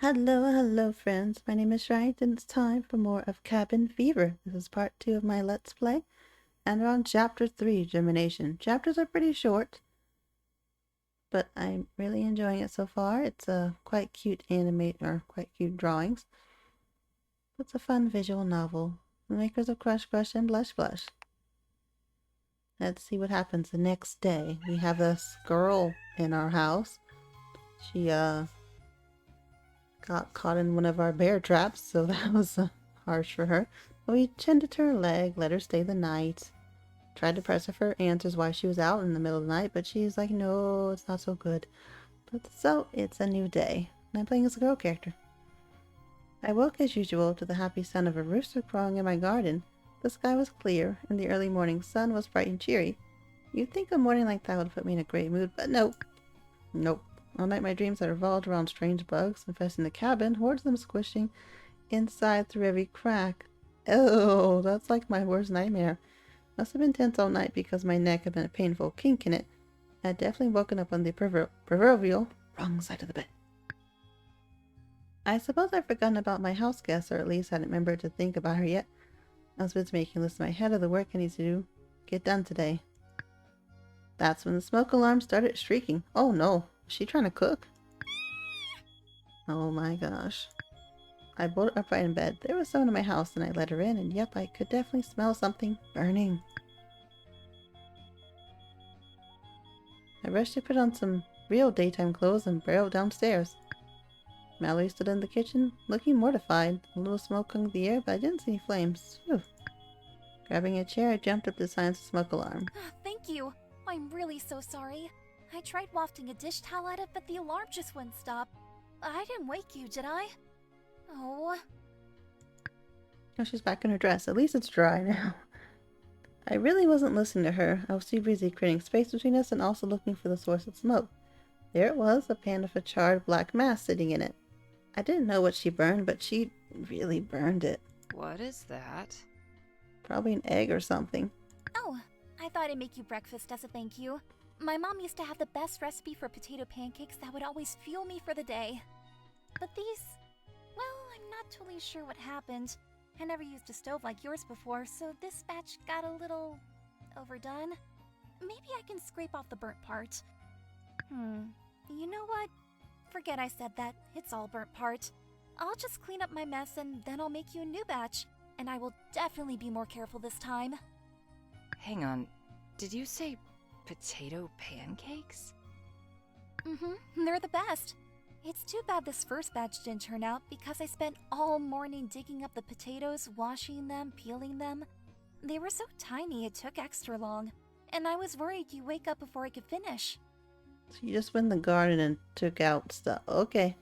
Hello, friends. My name is Schrient, and it's time for more of Cabin Fever. This is part 2 of my Let's Play, and we're on Chapter 3, Germination. Chapters are pretty short, but I'm really enjoying it so far. It's a quite cute quite cute drawings. It's a fun visual novel. The makers of Crush Crush and Blush Blush. Let's see what happens the next day. We have this girl in our house. She, got caught in one of our bear traps, so that was harsh for her. But we tended to her leg, let her stay the night. Tried to press her for answers why she was out in the middle of the night, but she's like, no, it's not so good. But so, it's a new day, and I'm playing as a girl character. I woke as usual to the happy sound of a rooster crowing in my garden. The sky was clear, and the early morning sun was bright and cheery. You'd think a morning like that would put me in a great mood, but nope. Nope. All night my dreams had revolved around strange bugs infesting the cabin, hordes of them squishing inside through every crack. Oh, that's like my worst nightmare. Must have been tense all night because my neck had been a painful kink in it. I had definitely woken up on the proverbial wrong side of the bed. I suppose I'd forgotten about my house guest, or at least hadn't remembered to think about her yet. I was busy making a list in my head of the work I need to get done today. That's when the smoke alarm started shrieking. Oh no. Is she trying to cook? Oh my gosh. I bolted upright in bed. There was someone in my house and I let her in, and yep, I could definitely smell something burning. I rushed to put on some real daytime clothes and barreled downstairs. Mallory stood in the kitchen, looking mortified. A little smoke hung in the air, but I didn't see any flames. Whew. Grabbing a chair, I jumped up to silence the smoke alarm. Thank you. I'm really so sorry. I tried wafting a dish towel at it, but the alarm just wouldn't stop. I didn't wake you, did I? Oh. Oh, she's back in her dress. At least it's dry now. I really wasn't listening to her. I was too busy creating space between us and also looking for the source of smoke. There it was, a pan of a charred black mass sitting in it. I didn't know what she burned, but she really burned it. What is that? Probably an egg or something. Oh, I thought I'd make you breakfast as a thank you. My mom used to have the best recipe for potato pancakes that would always fuel me for the day. But these... well, I'm not totally sure what happened. I never used a stove like yours before, so this batch got a little... overdone. Maybe I can scrape off the burnt part. You know what? Forget I said that. It's all burnt part. I'll just clean up my mess and then I'll make you a new batch. And I will definitely be more careful this time. Hang on, did you say potato pancakes? They're the best. It's too bad this first batch didn't turn out because I spent all morning digging up the potatoes, washing them, peeling them. They were so tiny it took extra long, and I was worried you'd wake up before I could finish. So you just went in the garden and took out stuff. Okay.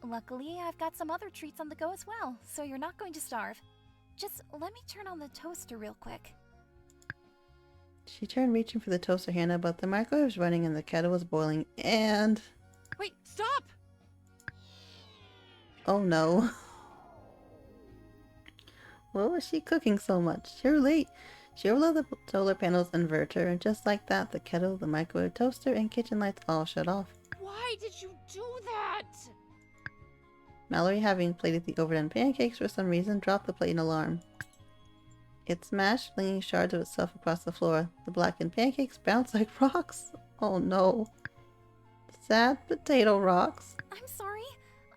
Luckily, I've got some other treats on the go as well, so you're not going to starve. Just let me turn on the toaster real quick. She turned, reaching for the toaster handle, but the microwave was running and the kettle was boiling, and... Wait, stop! oh no. What was she cooking so much? Surely she overloaded the solar panel's inverter, and just like that, the kettle, the microwave, toaster, and kitchen lights all shut off. Why did you do that? Mallory, having plated the overdone pancakes for some reason, dropped the plate in alarm. It smashed, flinging shards of itself across the floor. The blackened pancakes bounced like rocks. Oh no. Sad potato rocks. I'm sorry.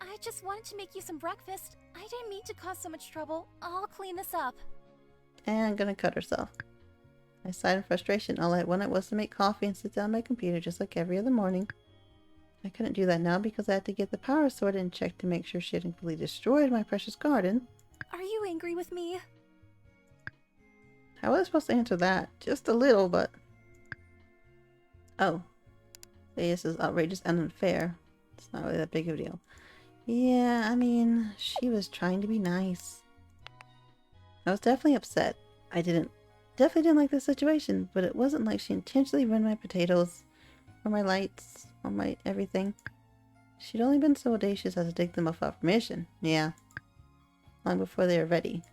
I just wanted to make you some breakfast. I didn't mean to cause so much trouble. I'll clean this up. And gonna cut herself. I sighed in frustration. All I wanted was to make coffee and sit down at my computer just like every other morning. I couldn't do that now because I had to get the power sorted and check to make sure she hadn't completely destroyed my precious garden. Are you angry with me? How was I supposed to answer that? Just a little, but... oh. This is outrageous and unfair. It's not really that big of a deal. Yeah, I mean, she was trying to be nice. I was definitely upset. Definitely didn't like the situation, but it wasn't like she intentionally ruined my potatoes, or my lights, or my everything. She'd only been so audacious as to dig them up without permission. Yeah. Long before they were ready.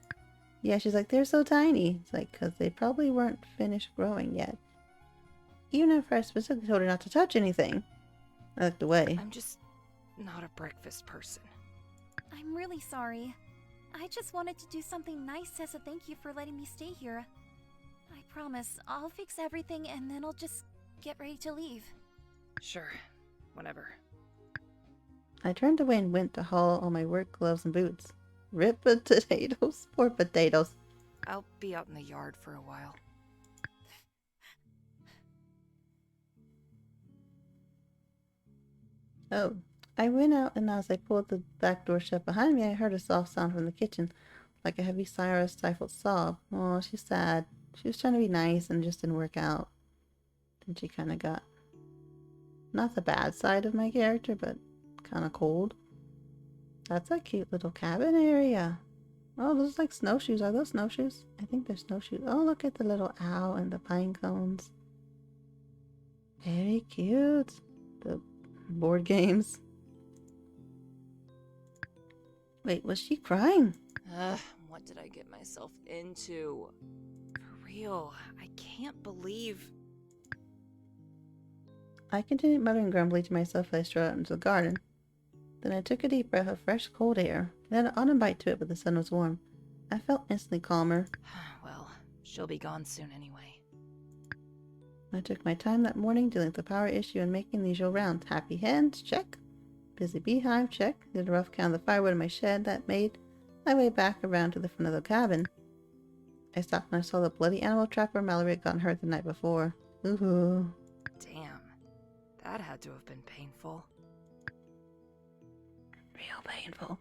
Yeah, she's like, they're so tiny. It's like, because they probably weren't finished growing yet. Even after I specifically told her not to touch anything. I looked away. I'm just not a breakfast person. I'm really sorry. I just wanted to do something nice as a thank you for letting me stay here. I promise, I'll fix everything and then I'll just get ready to leave. Sure. Whatever. I turned away and went to haul all my work gloves and boots. Rip potatoes. Poor potatoes. I'll be out in the yard for a while. Oh. I went out, and as I pulled the back door shut behind me, I heard a soft sound from the kitchen, like a heavy sigh or a stifled sob. Oh, she's sad. She was trying to be nice and just didn't work out. Then she kind of got, not the bad side of my character, but kind of cold. That's a cute little cabin area. Oh, those are like snowshoes. Are those snowshoes? I think they're snowshoes. Oh, look at the little owl and the pine cones. Very cute. The board games. Wait, was she crying? What did I get myself into? For real, I can't believe... I continued muttering grumbly to myself as I strode out into the garden. Then I took a deep breath of fresh, cold air. It had an autumn bite to it, but the sun was warm. I felt instantly calmer. Well, she'll be gone soon anyway. I took my time that morning dealing with the power issue and making the usual rounds. Happy hands, check. Busy beehive, check. Did a rough count of the firewood in my shed. That made my way back around to the front of the cabin. I stopped and I saw the bloody animal trap where Mallory had gotten hurt the night before. Ooh. Damn. That had to have been painful. Real painful.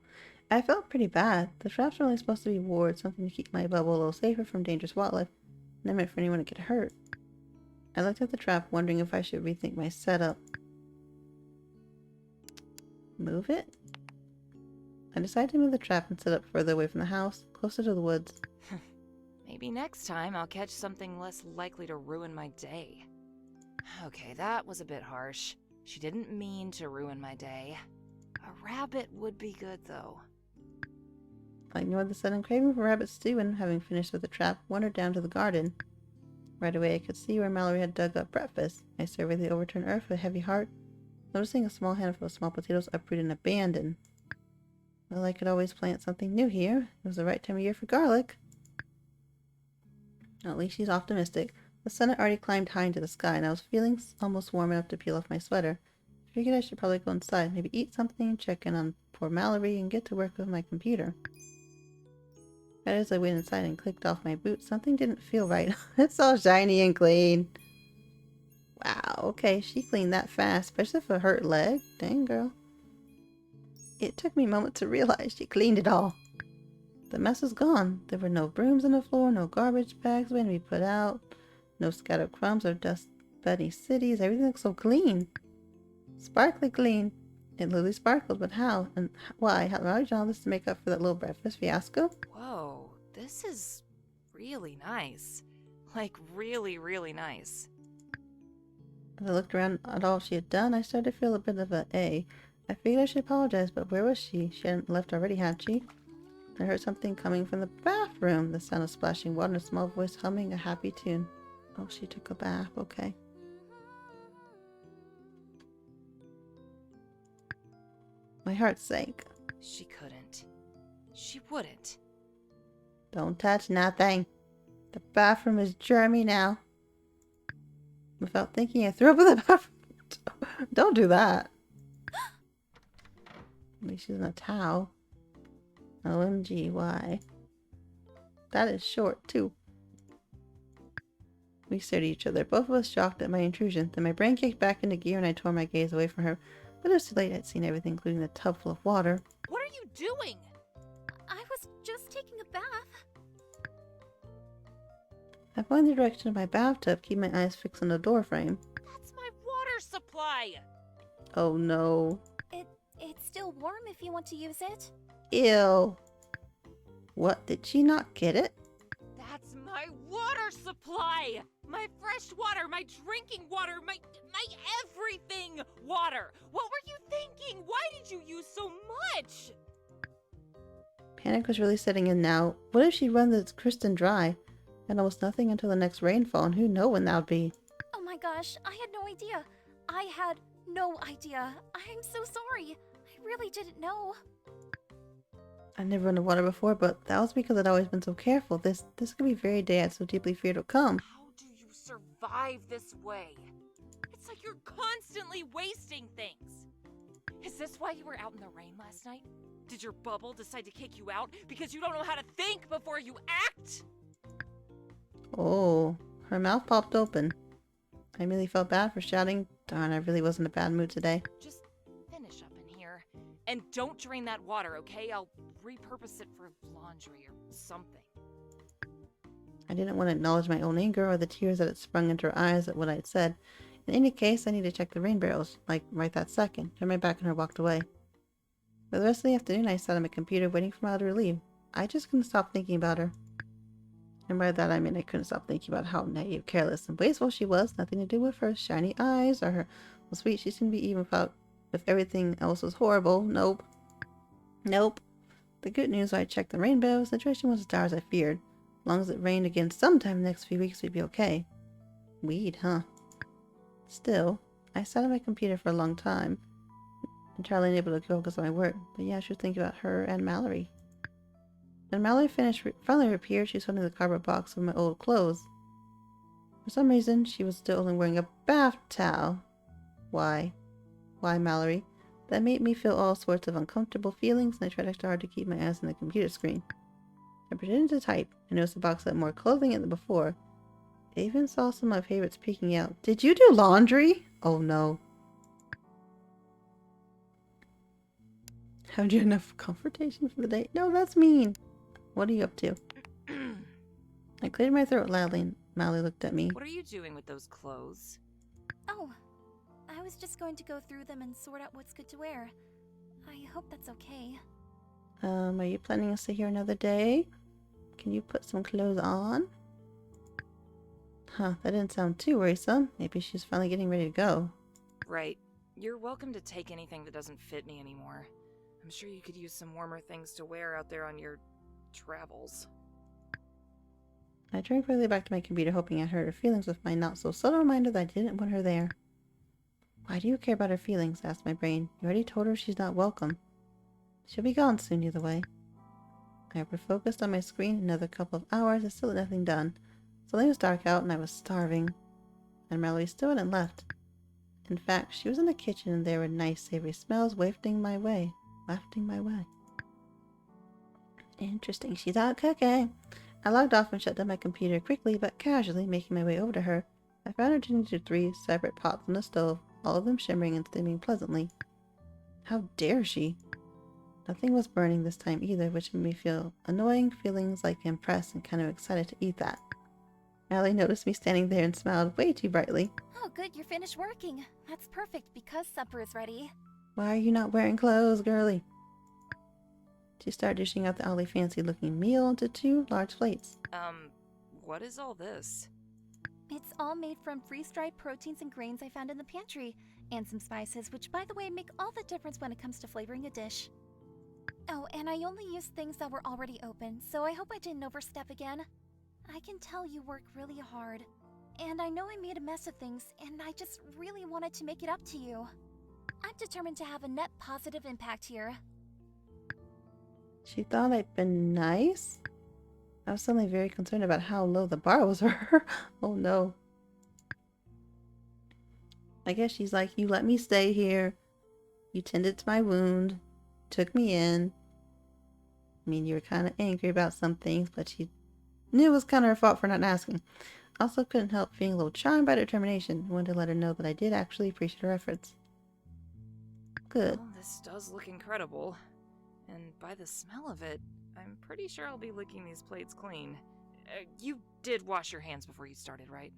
I felt pretty bad. The traps were only supposed to be wards, something to keep my bubble a little safer from dangerous wildlife, never meant for anyone to get hurt. I looked at the trap, wondering if I should rethink my setup. Move it? I decided to move the trap and set up further away from the house, closer to the woods. Maybe next time I'll catch something less likely to ruin my day. Okay, that was a bit harsh. She didn't mean to ruin my day. A rabbit would be good, though. I ignored the sudden craving for rabbit stew and, having finished with the trap, wandered down to the garden. Right away I could see where Mallory had dug up breakfast. I surveyed the overturned earth with a heavy heart, noticing a small handful of small potatoes uprooted and abandoned. Well, I could always plant something new here. It was the right time of year for garlic. At least she's optimistic. The sun had already climbed high into the sky, and I was feeling almost warm enough to peel off my sweater. I figured I should probably go inside, maybe eat something, check in on poor Mallory, and get to work with my computer. Right as I went inside and clicked off my boots, something didn't feel right. It's all shiny and clean. Wow, okay, she cleaned that fast, especially for a hurt leg. Dang, girl. It took me a moment to realize she cleaned it all. The mess was gone. There were no brooms on the floor, no garbage bags waiting to be put out, no scattered crumbs or dust bunny cities. Everything looked so clean. Sparkly clean. It literally sparkled, but how? And why? How did all this to make up for that little breakfast fiasco? Whoa, this is really nice. Like, really, really nice. As I looked around at all she had done, I started to feel a bit of a A. I figured I should apologize, but where was she? She hadn't left already, had she? I heard something coming from the bathroom. The sound of splashing water and a small voice humming a happy tune. Oh, she took a bath. Okay. My heart sank. She couldn't. She wouldn't. Don't touch nothing. The bathroom is germy now. Without thinking, I threw up in the bathroom. Don't do that. At least she's in a towel. OMG, why? That is short, too. We stared at each other, both of us shocked at my intrusion. Then my brain kicked back into gear and I tore my gaze away from her. But it was too late. I'd seen everything, including the tub full of water. What are you doing? I was just taking a bath. I pointed the direction of my bathtub, keeping my eyes fixed on the door frame. That's my water supply! Oh no. It's still warm if you want to use it. Ew. What, did she not get it? That's my water supply! My fresh water, my drinking water, my everything water! What were you thinking? Why did you use so much? Panic was really setting in now. What if she'd run the Kristen dry? And almost nothing until the next rainfall, and who knows when that would be. Oh my gosh, I had no idea. I had no idea. I'm so sorry. I really didn't know. I never run the water before, but that was because I'd always been so careful. This could be the very day I'd so deeply feared would come. How do you survive this way? It's like you're constantly wasting things. Is this why you were out in the rain last night? Did your bubble decide to kick you out because you don't know how to think before you act? Oh, her mouth popped open. I immediately felt bad for shouting. Darn, I really was in a bad mood today. Just finish up in here. And don't drain that water, okay? I'll repurpose it for laundry or something. I didn't want to acknowledge my own anger or the tears that had sprung into her eyes at what I'd said. In any case, I need to check the rain barrels, like right that second. Turned my back on her and walked away. For the rest of the afternoon, I sat on my computer waiting for Mal to leave. I just couldn't stop thinking about her. And by that I mean I couldn't stop thinking about how naive, careless, and wasteful she was. Nothing to do with her shiny eyes or her how sweet she seemed to be, even if everything else was horrible. Nope. Nope. The good news was I checked the rain barrels. The situation was as dire as I feared. As long as it rained again sometime in the next few weeks, we'd be okay. Weed, huh? Still, I sat on my computer for a long time, entirely unable to focus on my work. But yeah, I should think about her and Mallory. When Mallory finally appeared, she was holding the cardboard box with my old clothes. For some reason, she was still only wearing a bath towel. Why? Why, Mallory? That made me feel all sorts of uncomfortable feelings, and I tried extra hard to keep my eyes on the computer screen. I pretended to type. I noticed the box had more clothing in it than before. I even saw some of my favorites peeking out. Did you do laundry? Oh no. Have you enough confrontation for the day? No, that's mean. What are you up to? I cleared my throat loudly and Mallory looked at me. What are you doing with those clothes? Oh, I was just going to go through them and sort out what's good to wear. I hope that's okay. Are you planning to stay here another day? Can you put some clothes on? Huh, that didn't sound too worrisome. Maybe she's finally getting ready to go. Right. You're welcome to take anything that doesn't fit me anymore. I'm sure you could use some warmer things to wear out there on your travels. I turned quickly back to my computer, hoping I'd hurt her feelings with my not-so-subtle reminder that I didn't want her there. Why do you care about her feelings? Asked my brain. You already told her she's not welcome. She'll be gone soon either way. I refocused on my screen. Another couple of hours, and still had nothing done. Suddenly it was dark out and I was starving. And Mallory still hadn't left. In fact, she was in the kitchen and there were nice savory smells wafting my way. Interesting, she's out cooking. I logged off and shut down my computer quickly but casually, making my way over to her. I found her tending to 3 separate pots on the stove, all of them shimmering and steaming pleasantly. How dare she? Nothing was burning this time either, which made me feel annoying feelings like impressed and kind of excited to eat that. Mallory noticed me standing there and smiled way too brightly. Oh, good, you're finished working. That's perfect because supper is ready. Why are you not wearing clothes, girlie? She started dishing out the oddly fancy-looking meal into 2 large plates. What is all this? It's all made from freeze-dried proteins and grains I found in the pantry, and some spices, which by the way make all the difference when it comes to flavoring a dish. Oh, and I only used things that were already open, so I hope I didn't overstep again. I can tell you work really hard, and I know I made a mess of things, and I just really wanted to make it up to you. I'm determined to have a net positive impact here. She thought I'd been nice? I was suddenly very concerned about how low the bar was for her. Oh no. I guess she's like, you let me stay here. You tended to my wound. Took me in. I mean, you were kind of angry about some things, but she knew it was kind of her fault for not asking. Also couldn't help feeling a little charmed by her determination. I wanted to let her know that I did actually appreciate her efforts. Good. Well, this does look incredible. And by the smell of it, I'm pretty sure I'll be licking these plates clean. You did wash your hands before you started, right?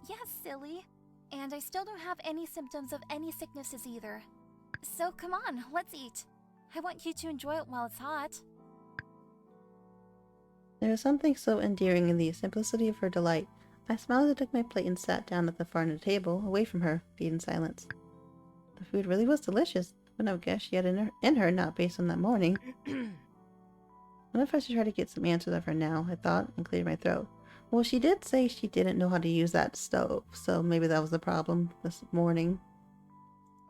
Yes, silly. And I still don't have any symptoms of any sicknesses either. So come on, let's eat. I want you to enjoy it while it's hot. There was something so endearing in the simplicity of her delight. I smiled as I took my plate and sat down at the far end of the table, away from her, feed in silence. The food really was delicious. I wouldn't have guessed she had in her, not based on that morning. What if I should try to get some answers of her now, I thought, and cleared my throat. Well, she did say she didn't know how to use that stove, so maybe that was the problem this morning.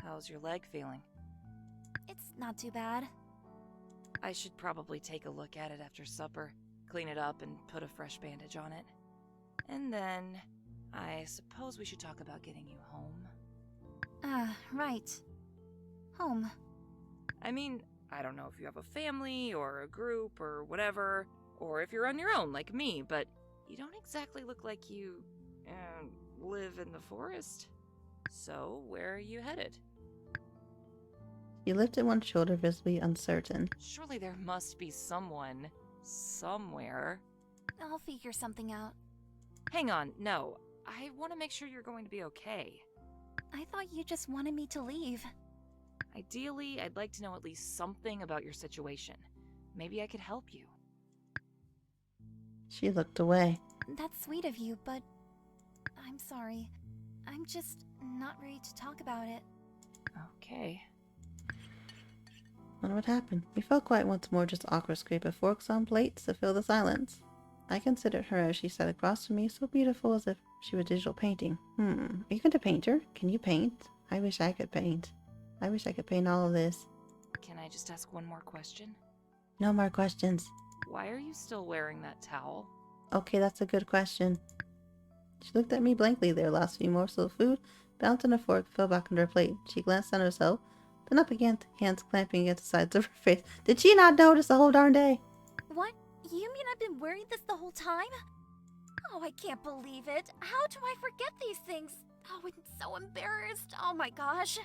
How's your leg feeling? It's not too bad. I should probably take a look at it after supper, clean it up, and put a fresh bandage on it. And then, I suppose we should talk about getting you home. Right. Home. I mean, I don't know if you have a family, or a group, or whatever, or if you're on your own like me, but you don't exactly look like you, live in the forest. So, where are you headed? He lifted one shoulder, visibly uncertain. Surely there must be someone, somewhere. I'll figure something out. Hang on, no. I want to make sure you're going to be okay. I thought you just wanted me to leave. Ideally, I'd like to know at least something about your situation. Maybe I could help you. She looked away. That's sweet of you, but I'm sorry. I'm just not ready to talk about it. Okay. Wonder what happened. We felt quiet once more, just awkward scrape of forks on plates to fill the silence. I considered her as she sat across from me, so beautiful as if she were a digital painting. Are you going to paint her? Can you paint? I wish I could paint. I wish I could paint all of this. Can I just ask one more question? No more questions. Why are you still wearing that towel? Okay, that's a good question. She looked at me blankly there. Last few morsels of food bounced on a fork, fell back under her plate. She glanced at herself, then up again, hands clamping against the sides of her face. Did she not notice the whole darn day? What? You mean I've been wearing this the whole time? Oh, I can't believe it. How do I forget these things? Oh, I'm so embarrassed. Oh my gosh.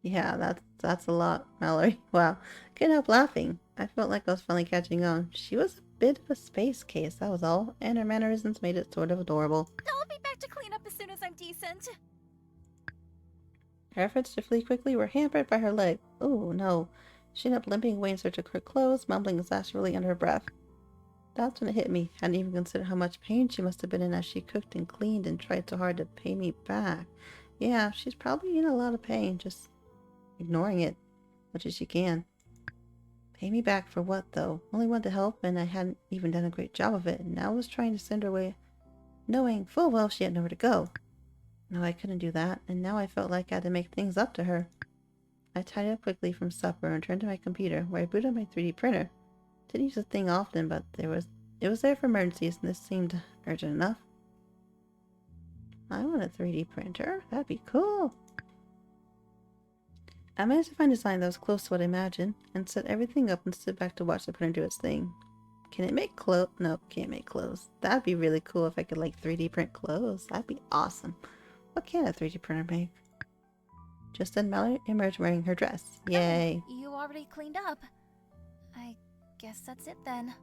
Yeah, that's a lot, Mallory. Wow. Couldn't help laughing. I felt like I was finally catching on. She was a bit of a space case, that was all, and her mannerisms made it sort of adorable. I'll be back to clean up as soon as I'm decent. Her efforts to flee quickly were hampered by her leg. Oh no. She ended up limping away in search of her clothes, mumbling exasperately under her breath. That's when it hit me. Hadn't even considered how much pain she must have been in as she cooked and cleaned and tried so hard to pay me back. Yeah, she's probably in a lot of pain, just ignoring it much as she can. Pay me back for what, though? Only wanted to help, and I hadn't even done a great job of it, and now I was trying to send her away, knowing full well she had nowhere to go. No, I couldn't do that, and now I felt like I had to make things up to her. I tidied up quickly from supper and turned to my computer, where I booted up my 3D printer. Didn't use the thing often, but it was there for emergencies, and this seemed urgent enough. I want a 3D printer. That'd be cool. I managed to find a design that was close to what I imagined, and set everything up and stood back to watch the printer do its thing. Can it make clothes? No, can't make clothes. That'd be really cool if I could, like, 3D print clothes. That'd be awesome. What can a 3D printer make? Just then Mallory emerged wearing her dress. Yay. Oh, you already cleaned up. I guess that's it then.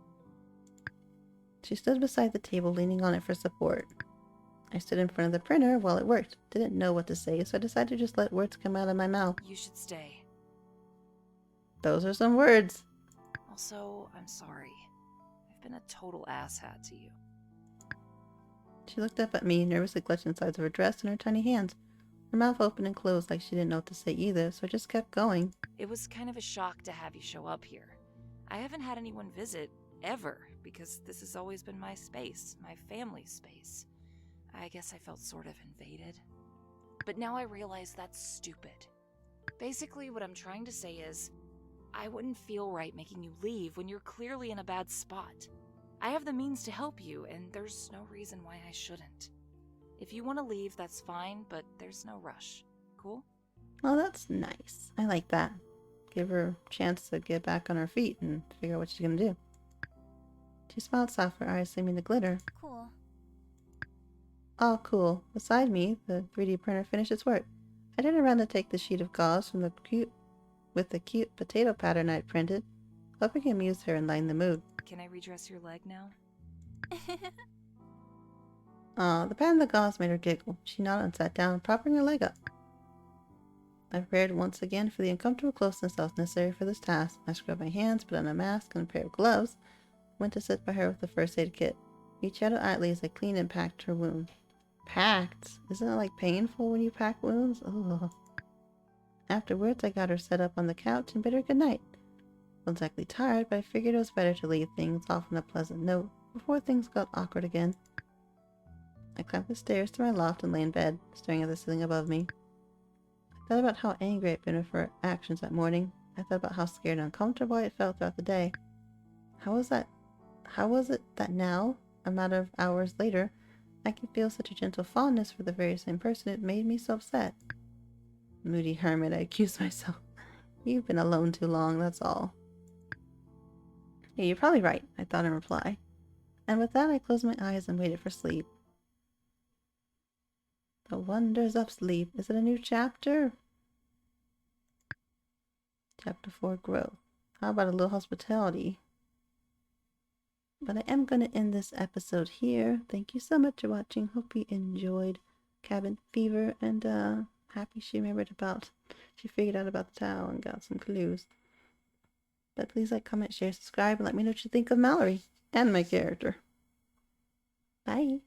She stood beside the table, leaning on it for support. I stood in front of the printer while it worked. Didn't know what to say, so I decided to just let words come out of my mouth. You should stay. Those are some words. Also, I'm sorry. I've been a total asshat to you. She looked up at me, nervously clutching the sides of her dress in her tiny hands. Her mouth opened and closed like she didn't know what to say either, so I just kept going. It was kind of a shock to have you show up here. I haven't had anyone visit, ever, because this has always been my space, my family's space. I guess I felt sort of invaded. But now I realize that's stupid. Basically, what I'm trying to say is, I wouldn't feel right making you leave when you're clearly in a bad spot. I have the means to help you, and there's no reason why I shouldn't. If you want to leave, that's fine, but there's no rush. Cool? Well, that's nice. I like that. Give her a chance to get back on her feet and figure out what she's gonna do. She smiled soft, her eyes seeming to glitter. Cool. All cool. Beside me, the 3D printer finished its work. I turned around to take the sheet of gauze from the cute potato pattern I'd printed, hoping to amuse her and lighten the mood. Can I redress your leg now? The pattern of the gauze made her giggle. She nodded and sat down, propping her leg up. I prepared once again for the uncomfortable closeness that was necessary for this task. I scrubbed my hands, put on a mask and a pair of gloves, went to sit by her with the first aid kit. Reached out idly as I cleaned and packed her wound. Packed? Isn't it like painful when you pack wounds? Ugh. Afterwards, I got her set up on the couch and bid her good night. Wasn't exactly tired, but I figured it was better to leave things off on a pleasant note before things got awkward again. I climbed the stairs to my loft and lay in bed, staring at the ceiling above me. I thought about how angry I'd been with her actions that morning, I thought about how scared and uncomfortable I felt throughout the day. How was it that now, a matter of hours later, I can feel such a gentle fondness for the very same person that made me so upset? Moody hermit, I accused myself. You've been alone too long, that's all. Yeah, you're probably right, I thought in reply. And with that, I closed my eyes and waited for sleep. The wonders of sleep. Is it a new chapter? Chapter 4, Growth. How about a little hospitality? But I am going to end this episode here. Thank you so much for watching. Hope you enjoyed Cabin Fever, and happy she figured out about the towel and got some clues. But please like, comment, share, subscribe, and let me know what you think of Mallory and my character. Bye.